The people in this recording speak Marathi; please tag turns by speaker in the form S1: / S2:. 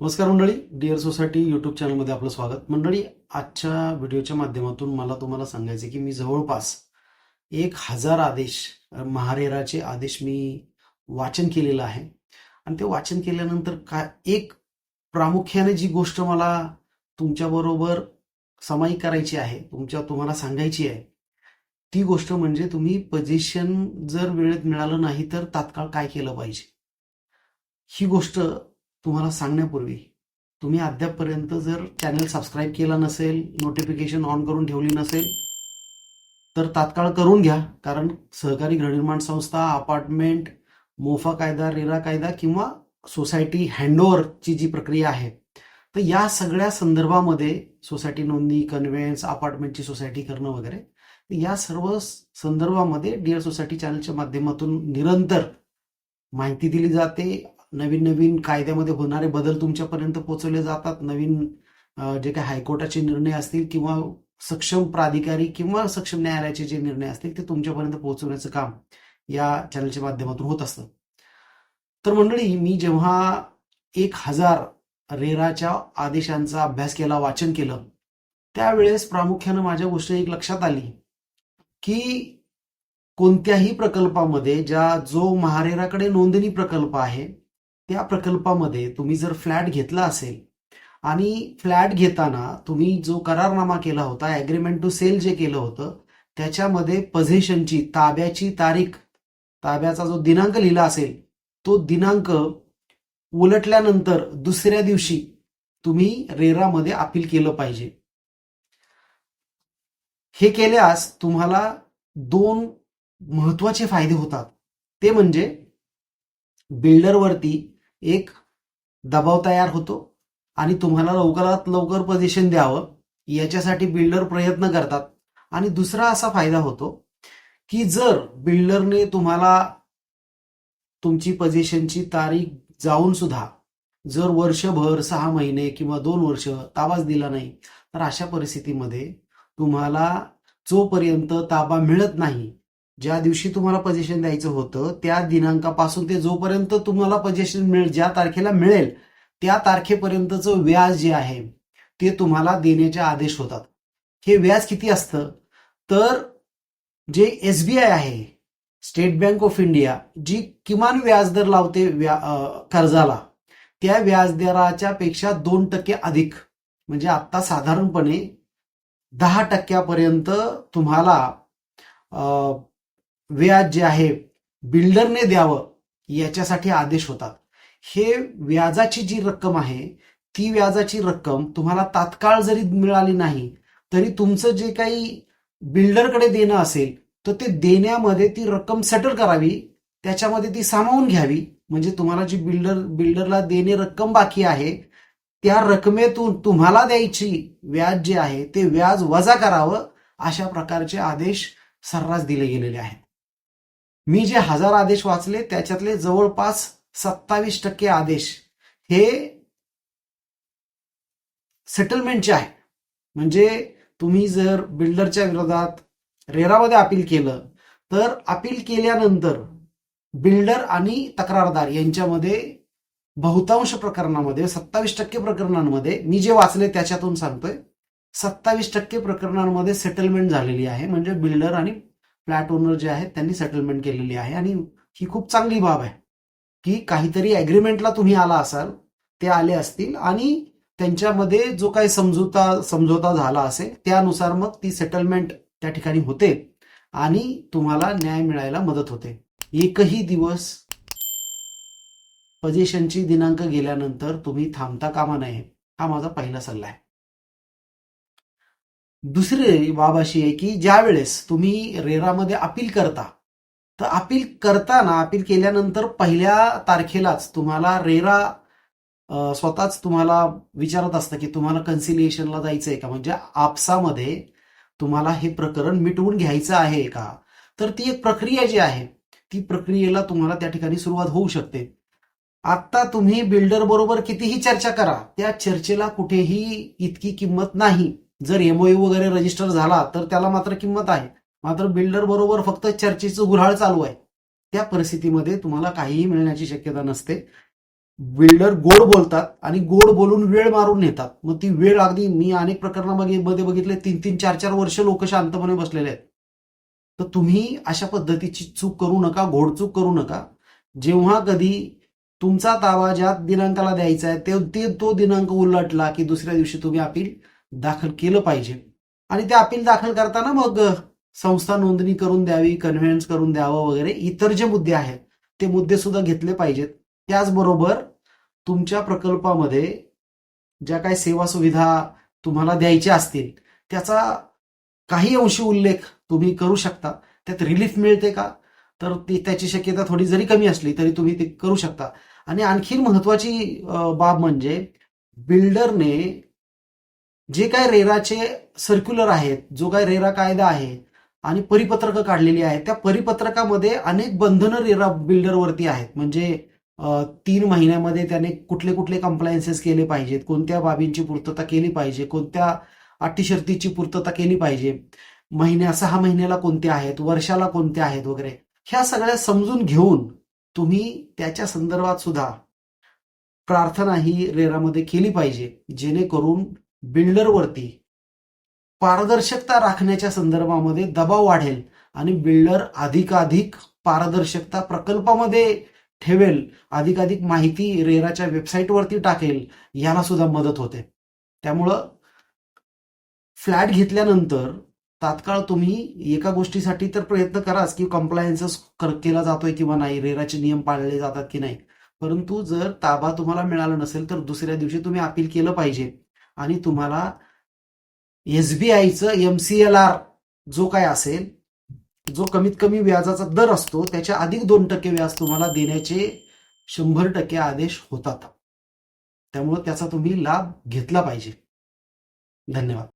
S1: नमस्कार मंडळी, डिअर सोसायटी यूट्यूब चॅनलमध्ये आपलं स्वागत. मंडळी, आजच्या व्हिडिओच्या माध्यमातून मला तुम्हाला सांगायचं आहे की मी जवळपास 1000 आदेश, महारेराचे आदेश मी वाचन केलेलं आहे. आणि ते वाचन केल्यानंतर काय एक प्रामुख्याने जी गोष्ट मला तुमच्याबरोबर सामायिक करायची आहे, तुम्हाला सांगायची आहे, ती गोष्ट म्हणजे तुम्ही पोझिशन जर वेळेत मिळालं नाही तर तात्काळ काय केलं पाहिजे. ही गोष्ट तुम्हाला सांगण्यापूर्वी तुम्ही अद्यापपर्यंत जर चॅनल सबस्क्राईब केला नसेल, नोटिफिकेशन ऑन करून ठेवली नसेल, तर तात्काळ करून घ्या. कारण सहकारी गृहनिर्माण संस्था, अपार्टमेंट, मोफा कायदा, रेरा कायदा किंवा सोसायटी हँडओव्हरची जी प्रक्रिया आहे, तर या सगळ्या संदर्भामध्ये सोसायटी नोंदणी, कन्व्हेन्स, अपार्टमेंटची सोसायटी करणं वगैरे, या सर्व संदर्भामध्ये डिअर सोसायटी चॅनलच्या माध्यमातून निरंतर माहिती दिली जाते. नवीन नवीन कायद्यामध्ये होणारे बदल तुमच्यापर्यंत पोहोचवले जातात. नवीन जे काही हायकोर्टाचे निर्णय असतील किंवा सक्षम प्राधिकारी किंवा सक्षम न्यायालयाचे जे निर्णय असतील ते तुमच्यापर्यंत पोहोचवण्याचं काम या चॅनलच्या माध्यमातून होत असतं. तर मंडळी, मी जेव्हा 1000 रेराच्या आदेशांचा अभ्यास केला, वाचन केलं, त्यावेळेस प्रामुख्यानं माझ्या गोष्ट एक लक्षात आली की कोणत्याही प्रकल्पामध्ये जो महारेराकडे नोंदणी प्रकल्प आहे, त्या प्रकल्पामध्ये तुम्ही जर फ्लॅट घेतला असेल आणि फ्लॅट घेताना तुम्ही जो करारनामा केला होता, ॲग्रीमेंट टू सेल जे केलं होतं, त्याच्यामध्ये पोझिशनची, ताब्याची तारीख, ताब्याचा जो दिनांक लिहिला असेल, तो दिनांक उलटल्यानंतर दुसऱ्या दिवशी तुम्ही रेरामध्ये अपील केलं पाहिजे. हे केल्यास तुम्हाला 2 महत्वाचे फायदे होतात. ते म्हणजे बिल्डरवरती एक दबाव तयार होतो आणि तुम्हाला लवकरात लवकर पोझिशन द्यावं याच्यासाठी बिल्डर प्रयत्न करतात. आणि दुसरा असा फायदा होतो की जर बिल्डरने तुम्हाला तुमची पोझिशनची तारीख जाऊन सुद्धा जर वर्षभर, 6 महिने किंवा 2 वर्ष ताबाच दिला नाही, तर अशा परिस्थितीमध्ये तुम्हाला जोपर्यंत ताबा मिळत नाही, ज्या दिवशी तुम्हाला पोझिशन द्यायचं होतं त्या दिनांकापासून ते जोपर्यंत तुम्हाला पोझिशन मिळेल, ज्या तारखेला मिळेल त्या तारखेपर्यंतचं व्याज जे आहे ते तुम्हाला देण्याचे आदेश होतात. हे व्याज किती असतं तर जे SBI आहे, स्टेट बँक ऑफ इंडिया, जी किमान व्याजदर लावते कर्जाला, त्या व्याजदराच्या पेक्षा 2% अधिक, म्हणजे आता साधारणपणे 10% तुम्हाला व्याज जे आहे बिल्डरने द्यावं याच्यासाठी आदेश होतात. हे व्याजाची जी रक्कम आहे, ती व्याजाची रक्कम तुम्हाला तात्काळ जरी मिळाली नाही तरी तुमचं जे काही बिल्डरकडे देणं असेल तर ते देण्यामध्ये ती रक्कम सेटल करावी, त्याच्यामध्ये ती सामावून घ्यावी. म्हणजे तुम्हाला जी बिल्डरला देणे रक्कम बाकी आहे त्या रकमेतून तुम्हाला द्यायची व्याज जे आहे ते व्याज वजा करावं, अशा प्रकारचे आदेश सर्रास दिले गेलेले आहेत. मी जे 1000 आदेश वाचले त्याच्यातले जवळपास 27% आदेश हे सेटलमेंटचे आहे. म्हणजे तुम्ही जर बिल्डरच्या विरोधात रेरामध्ये अपील केलं तर अपील केल्यानंतर बिल्डर आणि तक्रारदार यांच्यामध्ये बहुतांश प्रकरणामध्ये, 27% प्रकरणांमध्ये, मी जे वाचले त्याच्यातून सांगतोय, 27% प्रकरणांमध्ये सेटलमेंट झालेली आहे. म्हणजे बिल्डर आणि फ्लॅट ओनर जे आहेत त्यांनी सेटलमेंट केलेली आहे. आणि ही खूप चांगली बाब आहे की काहीतरी ॲग्रीमेंटला तुम्ही आला असाल, ते आले असतील आणि त्यांच्यामध्ये जो काही समझोता झाला असेल त्यानुसार मग ती सेटलमेंट त्या ठिकाणी होते आणि तुम्हाला न्याय मिळायला मदत होते. एकही दिवस पोझिशनची दिनांक गेल्यानंतर तुम्ही थांबता कामा नये, हा माझा पहिला सल्ला आहे. दुसरी बाब अशी आहे की ज्या वेळेस तुम्ही रेरामध्ये अपील करता, तर अपील केल्यानंतर पहिल्या तारखेलाच तुम्हाला रेरा स्वतःच तुम्हाला विचारत असतं की तुम्हाला कन्सिलिएशनला जायचंय का, म्हणजे आपसामध्ये तुम्हाला हे प्रकरण मिटवून घ्यायचं आहे का. तर ती एक प्रक्रिया जी आहे, ती प्रक्रियेला तुम्हाला त्या ठिकाणी सुरुवात होऊ शकते. आता तुम्ही बिल्डर बरोबर कितीही चर्चा करा, त्या चर्चेला कुठेही इतकी किंमत नाही. जर MOU वगैरे रजिस्टर झाला तर त्याला मात्र किंमत आहे, मात्र बिल्डर बरोबर फक्त चर्चेचं गुऱ्हाळ चालू आहे, त्या परिस्थितीमध्ये तुम्हाला काहीही मिळण्याची शक्यता नसते. बिल्डर गोड बोलतात आणि गोड बोलून वेळ मारून नेतात. मग ती वेळ अगदी मी अनेक प्रकरणामध्ये बघितले 3-3, 4-4 वर्ष लोक शांतपणे बसलेले आहेत. तर तुम्ही अशा पद्धतीची चूक करू नका, घोडचूक करू नका. जेव्हा कधी तुमचा ताबा ज्या दिनांकाला द्यायचा आहे तो दिनांक उलटला की दुसऱ्या दिवशी तुम्ही अपील दाखल केलं पाहिजे. आणि ते अपील दाखल करताना मग संस्था नोंदणी करून द्यावी, कन्व्हेन्स करून द्यावं वगैरे इतर जे मुद्दे आहेत ते मुद्दे सुद्धा घेतले पाहिजेत. त्याचबरोबर तुमच्या प्रकल्पामध्ये ज्या काही सेवा सुविधा तुम्हाला द्यायच्या असतील त्याचा काही अंशी उल्लेख तुम्ही करू शकता. त्यात रिलीफ मिळते का, तर त्याची शक्यता थोडी जरी कमी असली तरी तुम्ही ते करू शकता. आणि आणखी महत्वाची बाब म्हणजे बिल्डरने जे काय रेराचे सर्क्युलर आहेत, जो काय रेरा कायदा आहे आणि परिपत्रकं काढलेली आहेत, त्या परिपत्रकामध्ये अनेक बंधनं रेरा बिल्डरवरती आहेत. म्हणजे 3 महिन्यामध्ये त्याने कुठले कुठले कंप्लायन्सेस केले पाहिजेत, कोणत्या बाबींची पूर्तता केली पाहिजे, कोणत्या अटी शर्तीची पूर्तता केली पाहिजे, 6 महिन्याला कोणत्या आहेत, वर्षाला कोणत्या आहेत वगैरे. ह्या सगळ्या समजून घेऊन तुम्ही त्याच्या संदर्भात सुद्धा प्रार्थना ही रेरामध्ये केली पाहिजे, जेणेकरून बिल्डरवरती पारदर्शकता राखण्याच्या संदर्भामध्ये दबाव वाढेल आणि बिल्डर अधिकाधिक पारदर्शकता प्रकल्पामध्ये ठेवेल, अधिकाधिक माहिती रेराच्या वेबसाईटवरती टाकेल, याला सुद्धा मदत होते. त्यामुळं फ्लॅट घेतल्यानंतर तात्काळ तुम्ही एका गोष्टीसाठी तर प्रयत्न कराच की कंप्लायन्स केला जातोय किंवा नाही, रेराचे नियम पाळले जातात की नाही. परंतु जर ताबा तुम्हाला मिळाला नसेल तर दुसऱ्या दिवशी तुम्ही अपील केलं पाहिजे. आणि तुम्हाला SBIचं MCLR जो काय असेल, जो कमीत कमी व्याजाचा दर असतो त्याच्या अधिक 2% व्याज तुम्हाला देण्याचे 100% आदेश होतात. त्यामुळे त्याचा तुम्ही लाभ घेतला पाहिजे. धन्यवाद.